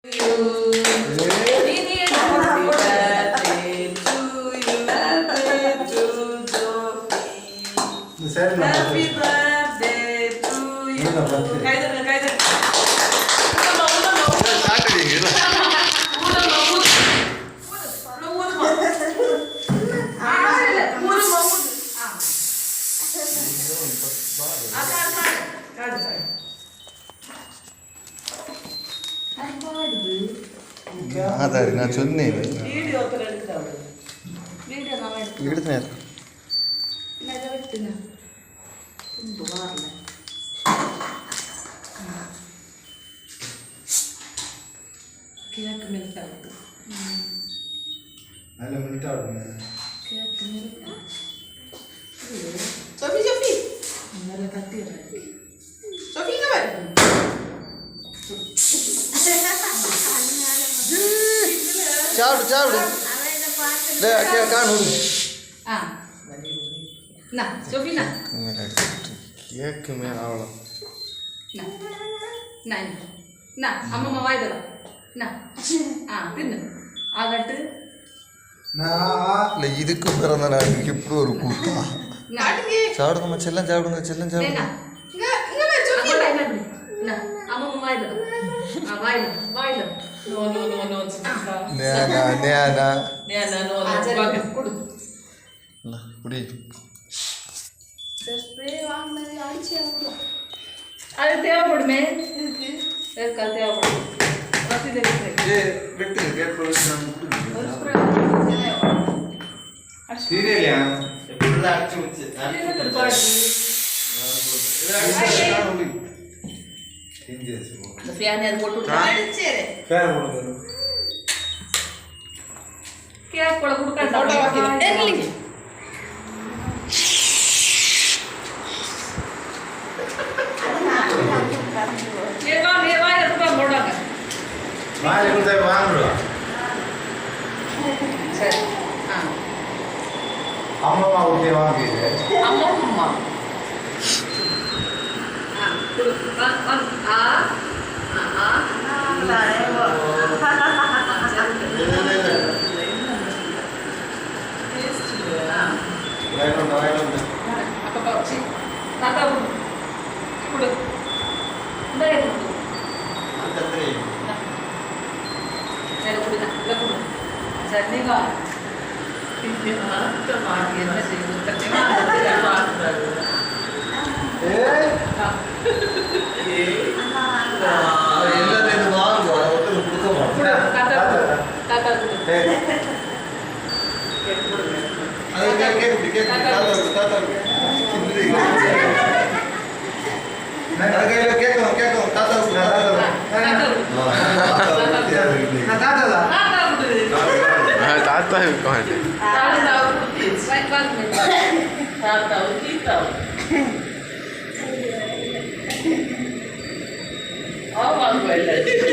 Happy birthday to you. Kaidar. അതായത് ഞാൻ ചൊന്നേ video എടുത്തേ നല്ല മിനിറ്റ് ആടുന്നു Sofi. നല്ല കത്തിയല്ലേ Sofi ഇങ്ങ വരൂ ചാവട് കാണൂ Sofi കേക്ക് മേലാവളം അമ്മമ്മ വായതല തിന്നു ആകട്ട് இதுக்கு பிறந்த நாளுக்கு இப்படி ஒரு கூட்டா சாப்பிடுங்க செல்லம் சாப்பிடுங்க அம்மம்மா வாயில No. குடி அது தேவைப்படுமே அது தேவைப்படும் அம்மா ஊட்டி வாங்கிது அம்மா தாத்தா இருக்கான் Oh,